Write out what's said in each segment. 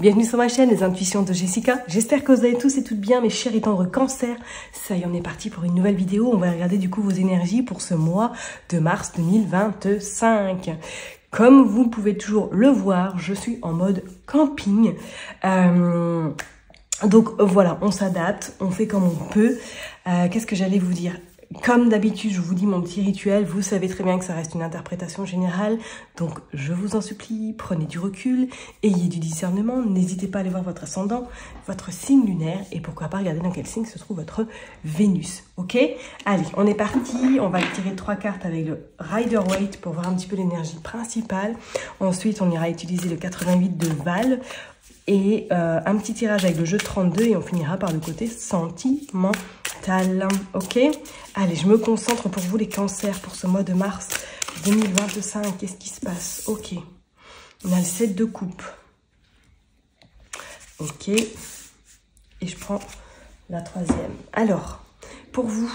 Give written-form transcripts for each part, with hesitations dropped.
Bienvenue sur ma chaîne, les intuitions de Jessica. J'espère que vous allez tous et toutes bien, mes chers et tendres cancers. Ça y est, on est parti pour une nouvelle vidéo. On va regarder du coup vos énergies pour ce mois de mars 2025. Comme vous pouvez toujours le voir, je suis en mode camping. Donc voilà, on s'adapte, on fait comme on peut. Qu'est-ce que j'allais vous dire ? Comme d'habitude, je vous dis mon petit rituel, vous savez très bien que ça reste une interprétation générale, donc je vous en supplie, prenez du recul, ayez du discernement, n'hésitez pas à aller voir votre ascendant, votre signe lunaire, et pourquoi pas regarder dans quel signe se trouve votre Vénus, ok? Allez, on est parti, on va tirer 3 cartes avec le Rider-Waite pour voir un petit peu l'énergie principale. Ensuite, on ira utiliser le 88 de Val, et un petit tirage avec le jeu 32 et on finira par le côté sentimental, ok? Allez, je me concentre pour vous les cancers pour ce mois de mars 2025. Qu'est-ce qui se passe? Ok, on a le 7 de coupe, ok, et je prends la 3e. Alors, pour vous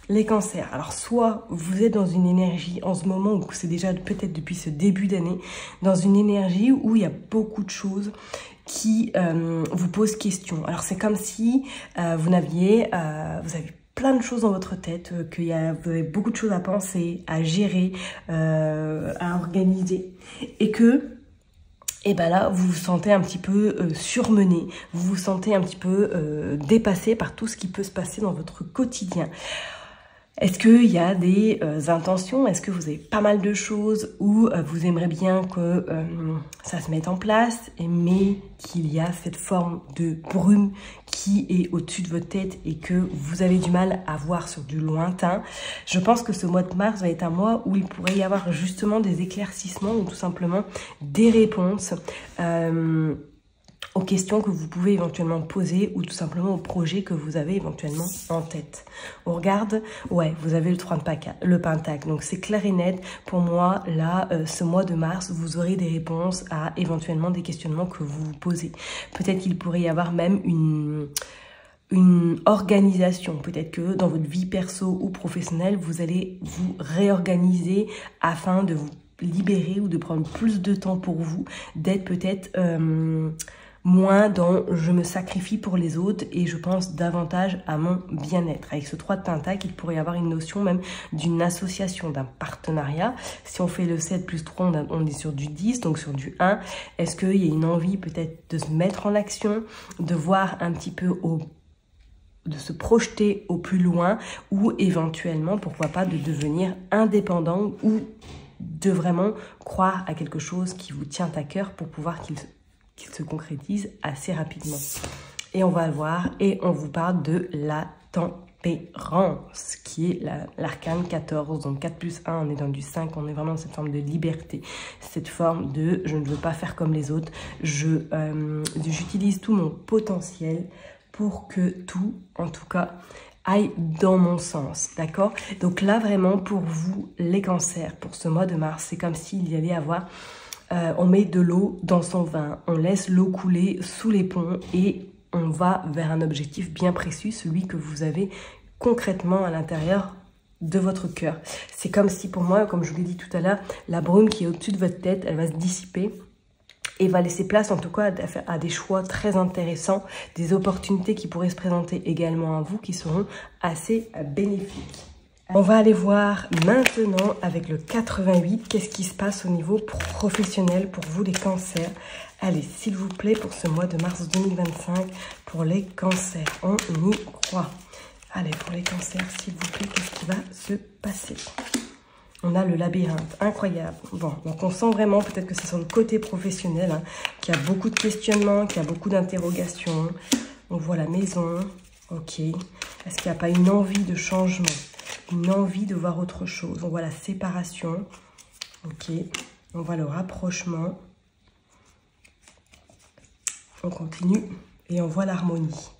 les cancers, alors soit vous êtes dans une énergie en ce moment, ou c'est déjà peut-être depuis ce début d'année, dans une énergie où il y a beaucoup de choses qui vous posent question. Alors c'est comme si vous avez plein de choses dans votre tête, vous avez beaucoup de choses à penser, à gérer, à organiser, et que et ben là, vous vous sentez un petit peu surmené, vous vous sentez un petit peu dépassé par tout ce qui peut se passer dans votre quotidien. Est-ce qu'il y a des intentions? Est-ce que vous avez pas mal de choses où vous aimeriez bien que ça se mette en place, mais qu'il y a cette forme de brume qui est au-dessus de votre tête et que vous avez du mal à voir sur du lointain? Je pense que ce mois de mars va être un mois où il pourrait y avoir justement des éclaircissements ou tout simplement des réponses aux questions que vous pouvez éventuellement poser ou tout simplement aux projets que vous avez éventuellement en tête. On regarde, ouais, vous avez le pentacle, donc c'est clair et net. Pour moi, là, ce mois de mars, vous aurez des réponses à éventuellement des questionnements que vous vous posez. Peut-être qu'il pourrait y avoir même une organisation. Peut-être que dans votre vie perso ou professionnelle, vous allez vous réorganiser afin de vous libérer ou de prendre plus de temps pour vous, d'être peut-être moins dans je me sacrifie pour les autres et je pense davantage à mon bien-être. Avec ce 3 de pentacle, il pourrait y avoir une notion même d'une association, d'un partenariat. Si on fait le 7 plus 3, on est sur du 10, donc sur du 1. Est-ce qu'il y a une envie peut-être de se mettre en action, de voir un petit peu de se projeter au plus loin ou éventuellement, pourquoi pas, de devenir indépendant ou de vraiment croire à quelque chose qui vous tient à cœur pour pouvoir qu'il se concrétise assez rapidement. Et on va le voir et on vous parle de la tempérance qui est l'arcane 14. Donc 4 plus 1, on est dans du 5, on est vraiment dans cette forme de liberté, cette forme de je ne veux pas faire comme les autres, j'utilise tout mon potentiel pour que tout, en tout cas, aille dans mon sens, d'accord? Donc là, vraiment, pour vous, les cancers, pour ce mois de mars, c'est comme s'il y allait avoir on met de l'eau dans son vin, on laisse l'eau couler sous les ponts et on va vers un objectif bien précis, celui que vous avez concrètement à l'intérieur de votre cœur. C'est comme si pour moi, comme je vous l'ai dit tout à l'heure, la brume qui est au-dessus de votre tête, elle va se dissiper et va laisser place en tout cas à des choix très intéressants, des opportunités qui pourraient se présenter également à vous qui seront assez bénéfiques. On va aller voir maintenant avec le 88, qu'est-ce qui se passe au niveau professionnel pour vous les cancers. Allez, s'il vous plaît, pour ce mois de mars 2025, pour les cancers, on y croit. Allez, pour les cancers, s'il vous plaît, qu'est-ce qui va se passer? On a le labyrinthe, incroyable. Bon, donc on sent vraiment, peut-être que c'est sur le côté professionnel, hein, qu'il y a beaucoup de questionnements, qu'il y a beaucoup d'interrogations. On voit la maison, ok. Est-ce qu'il n'y a pas une envie de changement? Une envie de voir autre chose. On voit la séparation. Ok. On voit le rapprochement. On continue. Et on voit l'harmonie.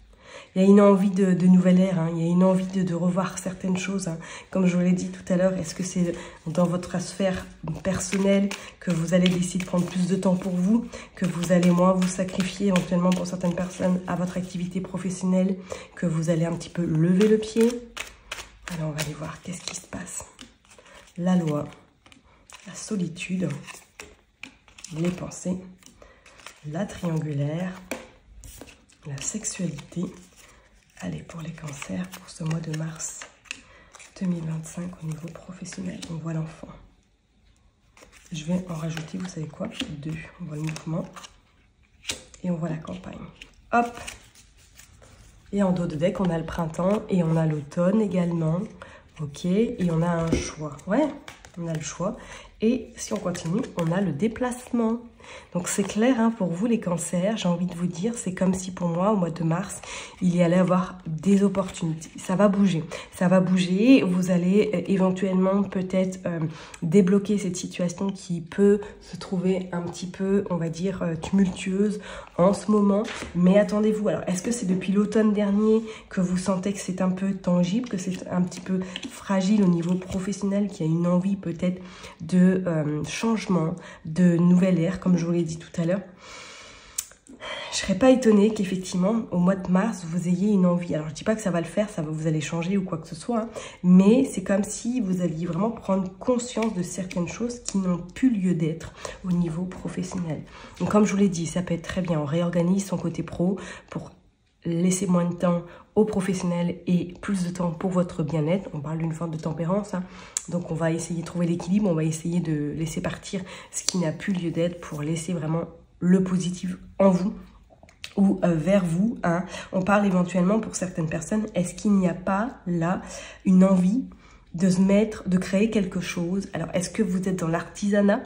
Il y a une envie de nouvelle ère. Hein. Il y a une envie de revoir certaines choses. Hein. Comme je vous l'ai dit tout à l'heure, est-ce que c'est dans votre sphère personnelle que vous allez décider de prendre plus de temps pour vous, que vous allez moins vous sacrifier éventuellement pour certaines personnes à votre activité professionnelle, que vous allez un petit peu lever le pied? Alors, on va aller voir qu'est-ce qui se passe. La loi, la solitude, les pensées, la triangulaire, la sexualité. Allez, pour les cancers, pour ce mois de mars 2025 au niveau professionnel, on voit l'enfant. Je vais en rajouter, vous savez quoi, 2. On voit le mouvement et on voit la campagne. Hop! Et en dos de deck, on a le printemps et on a l'automne également. Ok, et on a un choix. Ouais, on a le choix. Et si on continue, on a le déplacement. Donc c'est clair hein, pour vous les cancers, j'ai envie de vous dire, c'est comme si pour moi au mois de mars, il y allait avoir des opportunités. Ça va bouger, vous allez éventuellement peut-être débloquer cette situation qui peut se trouver un petit peu, on va dire, tumultueuse en ce moment. Mais attendez-vous, alors est-ce que c'est depuis l'automne dernier que vous sentez que c'est un peu tangible, que c'est un petit peu fragile au niveau professionnel, qu'il y a une envie peut-être de changement, de nouvelle ère, comme je vous l'ai dit tout à l'heure? Je ne serais pas étonnée qu'effectivement, au mois de mars, vous ayez une envie. Alors, je ne dis pas que ça va le faire, vous allez changer ou quoi que ce soit, hein, mais c'est comme si vous alliez vraiment prendre conscience de certaines choses qui n'ont plus lieu d'être au niveau professionnel. Donc, comme je vous l'ai dit, ça peut être très bien. On réorganise son côté pro pour laisser moins de temps aux professionnels et plus de temps pour votre bien-être. On parle d'une forme de tempérance, hein. Donc on va essayer de trouver l'équilibre, on va essayer de laisser partir ce qui n'a plus lieu d'être pour laisser vraiment le positif en vous ou vers vous, hein. On parle éventuellement pour certaines personnes, est-ce qu'il n'y a pas là une envie de se mettre, de créer quelque chose? Alors est-ce que vous êtes dans l'artisanat?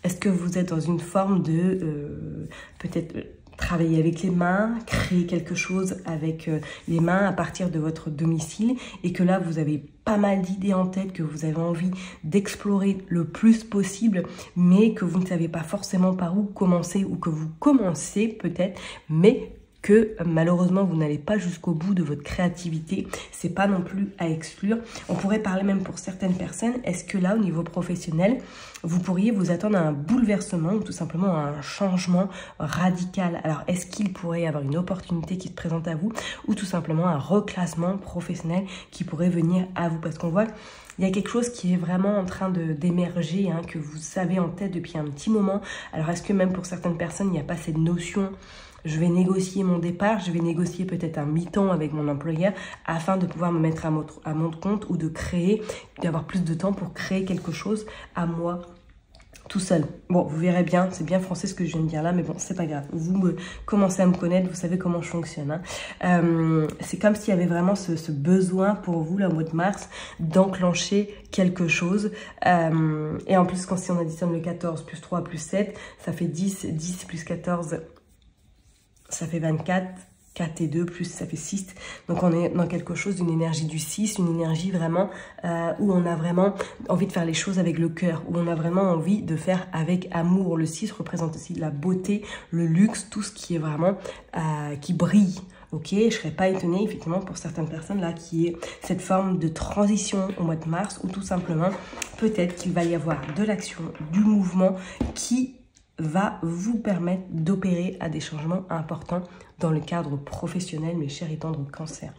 Est-ce que vous êtes dans une forme de peut-être travailler avec les mains, créer quelque chose avec les mains à partir de votre domicile et que là vous avez pas mal d'idées en tête que vous avez envie d'explorer le plus possible mais que vous ne savez pas forcément par où commencer ou que vous commencez peut-être mais que malheureusement vous n'allez pas jusqu'au bout de votre créativité, c'est pas non plus à exclure. On pourrait parler même pour certaines personnes, est-ce que là au niveau professionnel, vous pourriez vous attendre à un bouleversement ou tout simplement à un changement radical? Alors est-ce qu'il pourrait y avoir une opportunité qui se présente à vous ou tout simplement un reclassement professionnel qui pourrait venir à vous? Parce qu'on voit il y a quelque chose qui est vraiment en train d'émerger, hein, que vous savez en tête depuis un petit moment. Alors est-ce que même pour certaines personnes, il n'y a pas cette notion je vais négocier mon départ, je vais négocier peut-être un mi-temps avec mon employeur afin de pouvoir me mettre à mon compte ou de créer, d'avoir plus de temps pour créer quelque chose à moi tout seul. Bon, vous verrez bien, c'est bien français ce que je viens de dire là, mais bon, c'est pas grave. Vous commencez à me connaître, vous savez comment je fonctionne, hein. C'est comme s'il y avait vraiment ce besoin pour vous, là, au mois de mars, d'enclencher quelque chose. Et en plus, si on additionne le 14 plus 3 plus 7, ça fait 10, 10 plus 14... ça fait 24, 4 et 2, plus ça fait 6. Donc on est dans quelque chose d'une énergie du 6, une énergie vraiment où on a vraiment envie de faire les choses avec le cœur, où on a vraiment envie de faire avec amour. Le 6 représente aussi la beauté, le luxe, tout ce qui est vraiment, qui brille. Ok, je ne serais pas étonnée effectivement pour certaines personnes là qui est cette forme de transition au mois de mars ou tout simplement peut-être qu'il va y avoir de l'action, du mouvement qui va vous permettre d'opérer à des changements importants dans le cadre professionnel, mes chers et tendres cancers.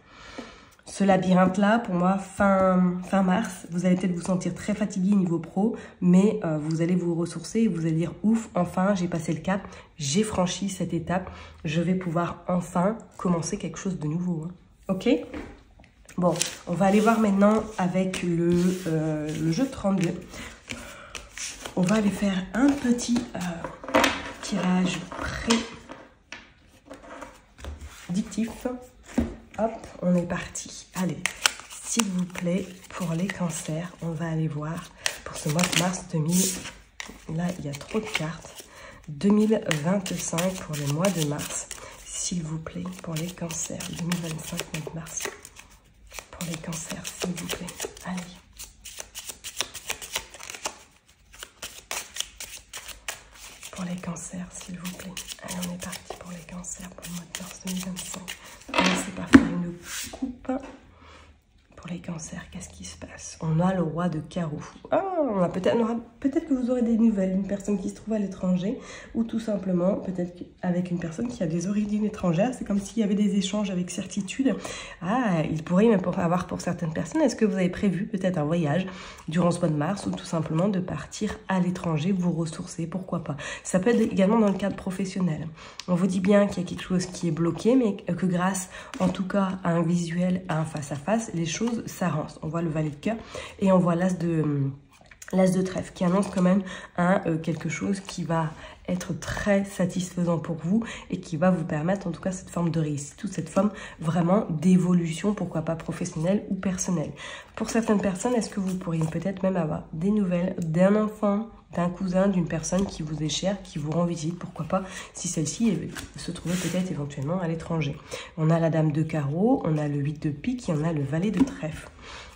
Ce labyrinthe-là, pour moi, fin mars, vous allez peut-être vous sentir très fatigué niveau pro, mais vous allez vous ressourcer et vous allez dire « Ouf, enfin, j'ai passé le cap, j'ai franchi cette étape, je vais pouvoir enfin commencer quelque chose de nouveau. Hein. » Ok ? Bon, on va aller voir maintenant avec le jeu 32. On va aller faire un petit tirage prédictif. Hop, on est parti. Allez, s'il vous plaît, pour les cancers, on va aller voir pour ce mois de mars 2000. Là, il y a trop de cartes. 2025 pour le mois de mars. S'il vous plaît, pour les cancers. 2025, mois de mars. Pour les cancers, s'il vous plaît. Allez. Pour les cancers, s'il vous plaît. Allez, on est parti pour les cancers pour le mois de mars 2025. Commencez par faire une coupe pour les les cancers, qu'est-ce qui se passe? On a le roi de carreau. Ah, peut-être que vous aurez des nouvelles d'une personne qui se trouve à l'étranger, ou tout simplement, peut-être avec une personne qui a des origines étrangères. C'est comme s'il y avait des échanges avec certitude. Ah, il pourrait même avoir pour certaines personnes. Est-ce que vous avez prévu peut-être un voyage durant ce mois de mars, ou tout simplement de partir à l'étranger, vous ressourcer, pourquoi pas? Ça peut être également dans le cadre professionnel. On vous dit bien qu'il y a quelque chose qui est bloqué, mais que grâce, en tout cas, à un visuel, à un face-à-face, les choses s'arrangent. On voit le valet de cœur et on voit l'as de trèfle qui annonce quand même quelque chose qui va être très satisfaisant pour vous et qui va vous permettre en tout cas cette forme de réussite ou cette forme vraiment d'évolution, pourquoi pas professionnelle ou personnelle. Pour certaines personnes, est-ce que vous pourriez peut-être même avoir des nouvelles d'un enfant, d'un cousin, d'une personne qui vous est chère, qui vous rend visite, pourquoi pas, si celle-ci se trouvait peut-être éventuellement à l'étranger. On a la dame de carreau, on a le 8 de pique et on a le valet de trèfle.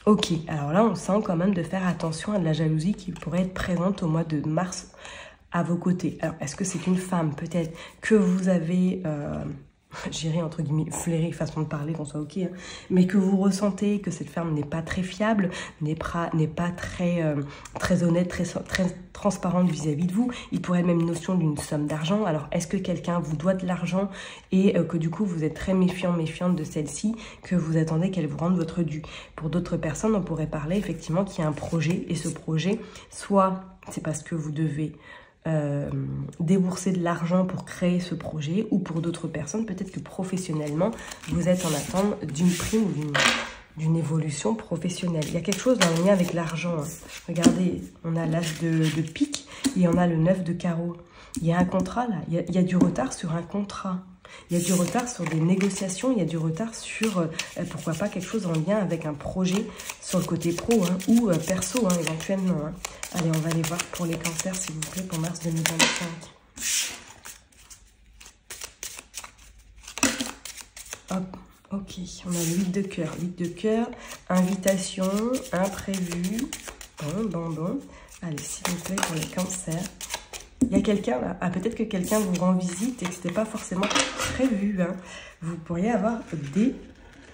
Ok, alors là, on sent quand même de faire attention à de la jalousie qui pourrait être présente au mois de mars à vos côtés. Alors, est-ce que c'est une femme peut-être que vous avez, j'irai entre guillemets, flairé, façon de parler, qu'on soit ok, hein, mais que vous ressentez que cette femme n'est pas très fiable, n'est pas très honnête, très transparente vis-à-vis de vous. Il pourrait être même une notion d'une somme d'argent. Alors, est-ce que quelqu'un vous doit de l'argent et que du coup, vous êtes très méfiante de celle-ci, que vous attendez qu'elle vous rende votre dû? Pour d'autres personnes, on pourrait parler effectivement qu'il y a un projet, et ce projet, soit c'est parce que vous devez débourser de l'argent pour créer ce projet, ou pour d'autres personnes, peut-être que professionnellement, vous êtes en attente d'une prime ou d'une évolution professionnelle. Il y a quelque chose en lien avec l'argent. Hein. Regardez, on a l'as de pique et on a le 9 de carreau. Il y a un contrat là, il y a du retard sur un contrat. Il y a du retard sur des négociations, il y a du retard sur, pourquoi pas, quelque chose en lien avec un projet sur le côté pro hein, ou perso hein, éventuellement. Hein. Allez, on va aller voir pour les cancers, s'il vous plaît, pour mars 2025. Hop, ok, on a le 8 de cœur. 8 de cœur, invitation, imprévu. Bon. Allez, s'il vous plaît, pour les cancers. Il y a quelqu'un là, peut-être que quelqu'un vous rend visite et que ce n'était pas forcément prévu. Hein. Vous pourriez avoir des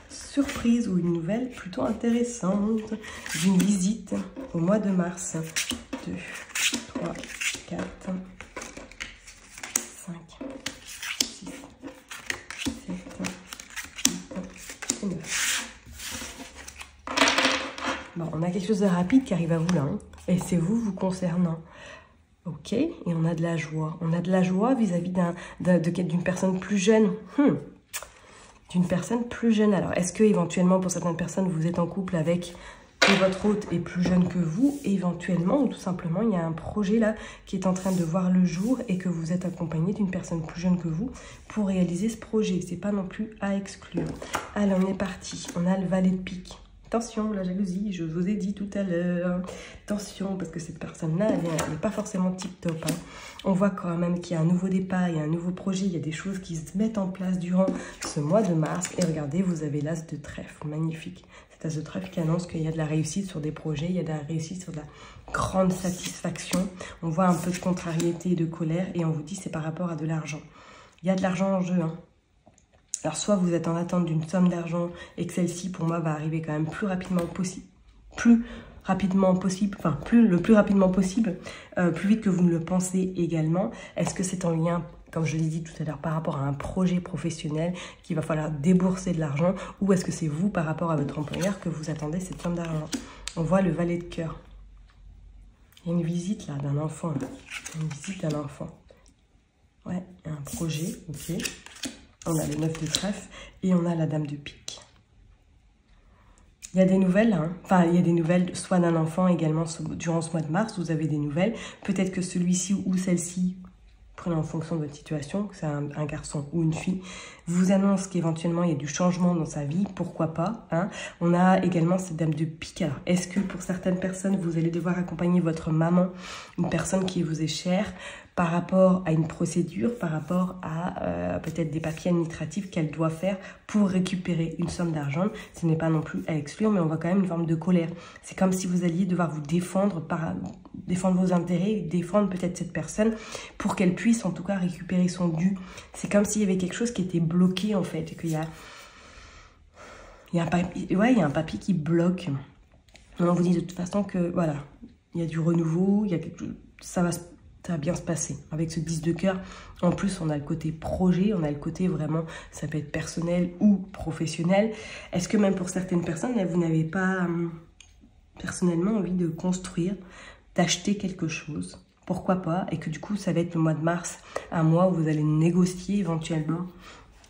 surprises ou une nouvelle plutôt intéressante d'une visite au mois de mars. 2, 3, 4, 5, 6, 7, 8 et 9. Bon, on a quelque chose de rapide qui arrive à vous là. Hein. Et c'est vous concernant. Ok, et on a de la joie. On a de la joie vis-à-vis d'une personne plus jeune. D'une personne plus jeune. Alors, est-ce que éventuellement, pour certaines personnes, vous êtes en couple avec et votre hôte est plus jeune que vous, éventuellement, ou tout simplement, il y a un projet là qui est en train de voir le jour et que vous êtes accompagné d'une personne plus jeune que vous pour réaliser ce projet. C'est pas non plus à exclure. Allez, on est parti. On a le valet de pique. Attention, la jalousie, je vous ai dit tout à l'heure. Attention, parce que cette personne-là, elle n'est pas forcément tip-top. Hein. On voit quand même qu'il y a un nouveau départ, il y a un nouveau projet, il y a des choses qui se mettent en place durant ce mois de mars. Et regardez, vous avez l'as de trèfle, magnifique. Cet as de trèfle qui annonce qu'il y a de la réussite sur des projets, il y a de la réussite sur de la grande satisfaction. On voit un peu de contrariété et de colère et on vous dit c'est par rapport à de l'argent. Il y a de l'argent en jeu, hein. Alors, soit vous êtes en attente d'une somme d'argent et que celle-ci, pour moi, va arriver quand même le plus rapidement possible, plus vite que vous ne le pensez également. Est-ce que c'est en lien, comme je l'ai dit tout à l'heure, par rapport à un projet professionnel qu'il va falloir débourser de l'argent, ou est-ce que c'est vous, par rapport à votre employeur, que vous attendez cette somme d'argent? On voit le valet de cœur. Il y a une visite, là, d'un enfant. Une visite d'un enfant. Ouais, un projet, ok. On a le 9 de trèfle et on a la dame de pique. Il y a des nouvelles, hein. Enfin, il y a des nouvelles soit d'un enfant également durant ce mois de mars, vous avez des nouvelles. Peut-être que celui-ci ou celle-ci, prenez en fonction de votre situation, que c'est un garçon ou une fille, vous annonce qu'éventuellement il y a du changement dans sa vie, pourquoi pas. Hein. On a également cette dame de pique. Alors, est-ce que pour certaines personnes, vous allez devoir accompagner votre maman, une personne qui vous est chère, par rapport à une procédure, par rapport à peut-être des papiers administratifs qu'elle doit faire pour récupérer une somme d'argent. Ce n'est pas non plus à exclure, mais on voit quand même une forme de colère. C'est comme si vous alliez devoir vous défendre, défendre vos intérêts, défendre peut-être cette personne pour qu'elle puisse en tout cas récupérer son dû. C'est comme s'il y avait quelque chose qui était bloqué en fait, et qu'il y a Il y a un papier, ouais, il y a un papier qui bloque. On vous dit de toute façon que, voilà, il y a du renouveau, il y a quelque chose, ça va bien se passer. Avec ce 10 de cœur, en plus, on a le côté projet, on a le côté vraiment, ça peut être personnel ou professionnel. Est-ce que même pour certaines personnes, là, vous n'avez pas personnellement envie de construire, d'acheter quelque chose? Pourquoi pas? Et que du coup, ça va être le mois de mars, un mois où vous allez négocier éventuellement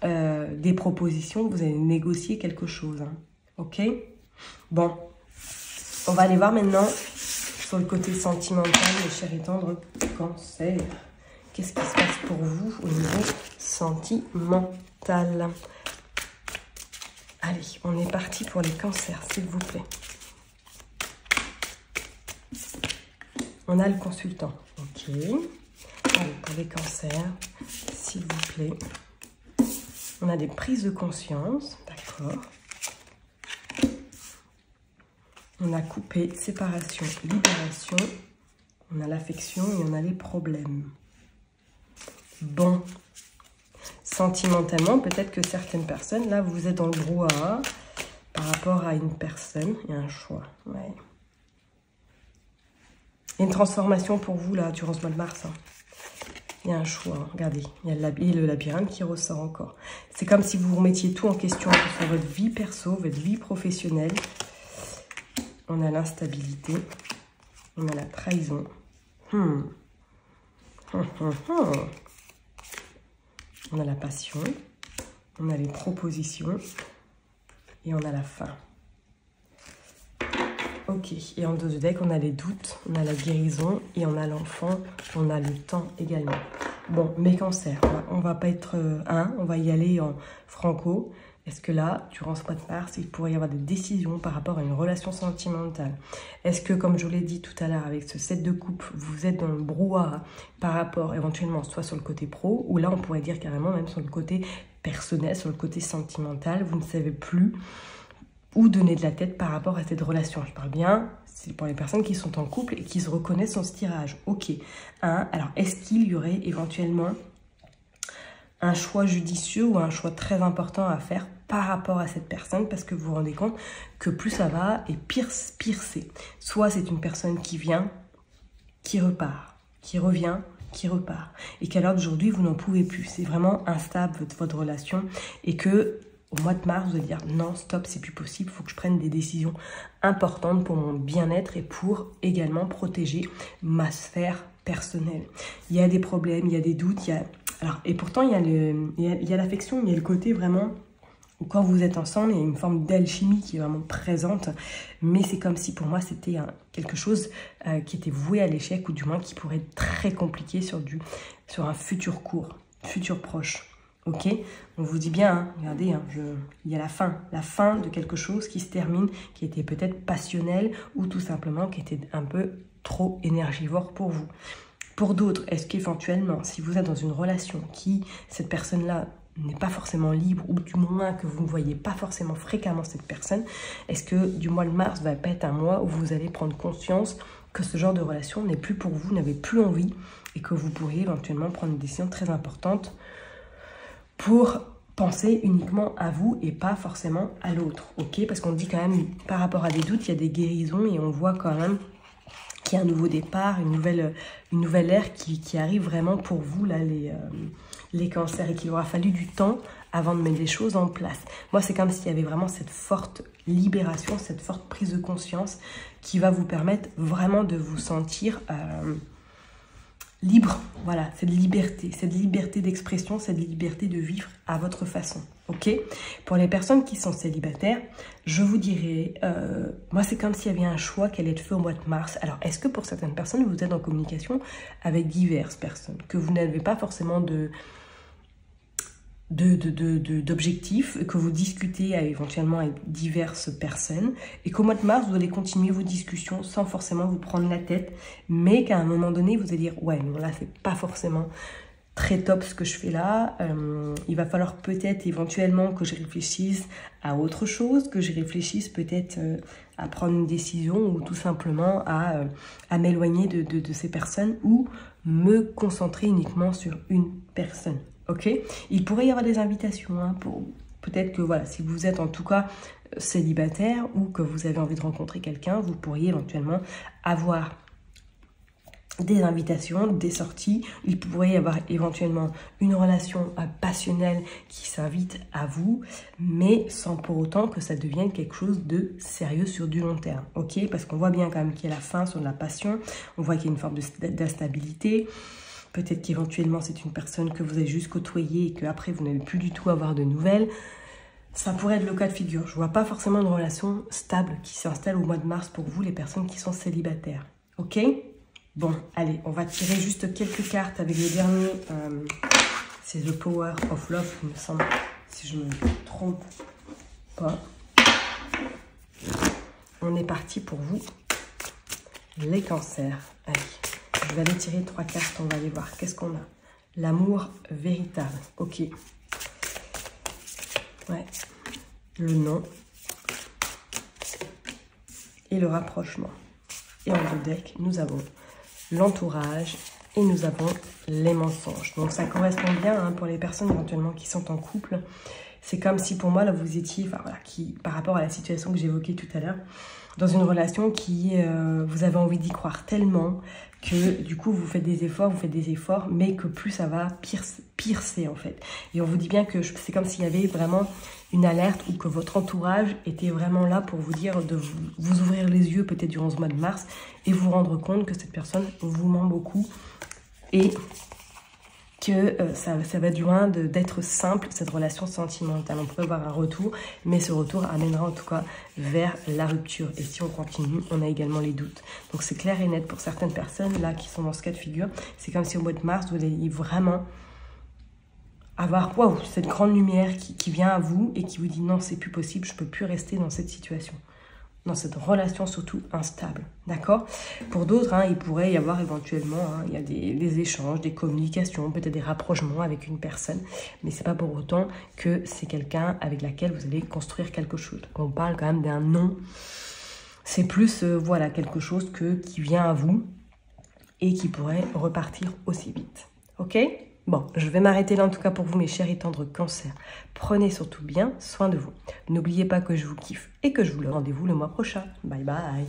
des propositions, vous allez négocier quelque chose. Hein. Ok? Bon, on va aller voir maintenant sur le côté sentimental, mes chers et tendres Cancer. Qu'est-ce qui se passe pour vous au niveau sentimental? Allez, on est parti pour les cancers, s'il vous plaît. On a le consultant. Ok. Allez, pour les cancers, s'il vous plaît. On a des prises de conscience, d'accord. On a coupé, séparation, libération. On a l'affection et on a les problèmes. Bon. Sentimentalement, peut-être que certaines personnes, là, vous êtes dans le brouhaha par rapport à une personne. Il y a un choix. Ouais. Il y a une transformation pour vous, là, durant ce mois de mars. Hein. Il y a un choix, regardez, il y a le labyrinthe qui ressort encore. C'est comme si vous remettiez tout en question sur votre vie perso, votre vie professionnelle. On a l'instabilité, on a la trahison. On a la passion, on a les propositions et on a la fin. Ok, et en dos de deck, on a les doutes, on a la guérison et on a l'enfant, on a le temps également. Bon, mes cancers, on va pas être on va y aller en franco. Est-ce que là, durant ce mois de mars, il pourrait y avoir des décisions par rapport à une relation sentimentale? Est-ce que, comme je vous l'ai dit tout à l'heure, avec ce 7 de coupe, vous êtes dans le brouhaha par rapport éventuellement soit sur le côté pro, ou là, on pourrait dire carrément même sur le côté personnel, sur le côté sentimental, vous ne savez plus où donner de la tête par rapport à cette relation. Je parle bien, c'est pour les personnes qui sont en couple et qui se reconnaissent dans ce tirage. Ok. Alors, est-ce qu'il y aurait éventuellement un choix judicieux ou un choix très important à faire par rapport à cette personne? Parce que vous vous rendez compte que plus ça va et pire c'est. Soit c'est une personne qui vient, qui repart, qui revient, qui repart. Et qu'à l'heure d'aujourd'hui, vous n'en pouvez plus. C'est vraiment instable votre relation et que au mois de mars, vous allez dire non, stop, c'est plus possible, il faut que je prenne des décisions importantes pour mon bien-être et pour également protéger ma sphère personnelle. Il y a des problèmes, il y a des doutes, et pourtant il y a l'affection, il y a le côté vraiment où quand vous êtes ensemble, il y a une forme d'alchimie qui est vraiment présente, mais c'est comme si pour moi c'était quelque chose qui était voué à l'échec ou du moins qui pourrait être très compliqué sur un futur court, futur proche. Ok, on vous dit bien, hein, regardez, hein, il y a la fin de quelque chose qui se termine, qui était peut-être passionnel ou tout simplement qui était un peu trop énergivore pour vous. Pour d'autres, est-ce qu'éventuellement, si vous êtes dans une relation cette personne-là n'est pas forcément libre ou du moins que vous ne voyez pas forcément fréquemment cette personne, est-ce que du mois de mars va pas être un mois où vous allez prendre conscience que ce genre de relation n'est plus pour vous, n'avez plus envie et que vous pourriez éventuellement prendre une décision très importante pour penser uniquement à vous et pas forcément à l'autre, ok? Parce qu'on dit quand même, par rapport à des doutes, il y a des guérisons et on voit quand même qu'il y a un nouveau départ, une nouvelle ère qui arrive vraiment pour vous, là, les cancers, et qu'il aura fallu du temps avant de mettre des choses en place. Moi, c'est comme s'il y avait vraiment cette forte libération, cette forte prise de conscience qui va vous permettre vraiment de vous sentir libre, voilà, cette liberté d'expression, cette liberté de vivre à votre façon, ok? Pour les personnes qui sont célibataires, je vous dirais, moi c'est comme s'il y avait un choix qui allait être fait au mois de mars. Alors, est-ce que pour certaines personnes, vous êtes en communication avec diverses personnes, que vous n'avez pas forcément d'objectifs, que vous discutez éventuellement avec diverses personnes et qu'au mois de mars, vous allez continuer vos discussions sans forcément vous prendre la tête, mais qu'à un moment donné, vous allez dire « Ouais, non, là, c'est pas forcément très top ce que je fais là. Il va falloir peut-être éventuellement que je réfléchisse à autre chose, que je réfléchisse peut-être à prendre une décision ou tout simplement à m'éloigner de ces personnes ou me concentrer uniquement sur une personne. » Ok, il pourrait y avoir des invitations pour peut-être que voilà, si vous êtes en tout cas célibataire ou que vous avez envie de rencontrer quelqu'un, vous pourriez éventuellement avoir des invitations, des sorties. Il pourrait y avoir éventuellement une relation passionnelle qui s'invite à vous, mais sans pour autant que ça devienne quelque chose de sérieux sur du long terme. Ok, parce qu'on voit bien quand même qu'il y a la fin sur de la passion, on voit qu'il y a une forme d'instabilité. Peut-être qu'éventuellement c'est une personne que vous avez juste côtoyée et qu'après vous n'allez plus du tout avoir de nouvelles. Ça pourrait être le cas de figure. Je ne vois pas forcément une relation stable qui s'installe au mois de mars pour vous, les personnes qui sont célibataires. Ok ? Bon, allez, on va tirer juste quelques cartes avec le dernier. C'est The Power of Love, il me semble, si je ne me trompe pas. On est parti pour vous, les cancers. Allez, je vais aller tirer 3 cartes, on va aller voir. Qu'est-ce qu'on a? L'amour véritable, ok. Ouais, le non. Et le rapprochement. Et en deux decks, nous avons l'entourage et nous avons les mensonges. Donc ça correspond bien hein, pour les personnes éventuellement qui sont en couple. C'est comme si pour moi là vous étiez, enfin voilà, par rapport à la situation que j'évoquais tout à l'heure, dans une relation qui vous avez envie d'y croire tellement que du coup vous faites des efforts, mais que plus ça va, pire c'est en fait. Et on vous dit bien que c'est comme s'il y avait vraiment une alerte ou que votre entourage était vraiment là pour vous dire de vous ouvrir les yeux peut-être durant ce mois de mars et vous rendre compte que cette personne vous ment beaucoup et que ça va être loin d'être simple, cette relation sentimentale. On pourrait voir un retour, mais ce retour amènera en tout cas vers la rupture. Et si on continue, on a également les doutes. Donc c'est clair et net pour certaines personnes là qui sont dans ce cas de figure. C'est comme si au mois de mars, vous allez vraiment avoir cette grande lumière qui vient à vous et qui vous dit non, c'est plus possible, je ne peux plus rester dans cette situation. Dans cette relation surtout instable, d'accord? Pour d'autres, hein, il pourrait y avoir éventuellement, hein, il y a des échanges, des communications, peut-être des rapprochements avec une personne, mais c'est pas pour autant que c'est quelqu'un avec laquelle vous allez construire quelque chose. Donc on parle quand même d'un non, c'est plus, voilà, quelque chose qui vient à vous et qui pourrait repartir aussi vite, ok? Bon, je vais m'arrêter là en tout cas pour vous mes chers et tendres cancers. Prenez surtout bien soin de vous. N'oubliez pas que je vous kiffe et que je vous donne rendez-vous le mois prochain. Bye bye.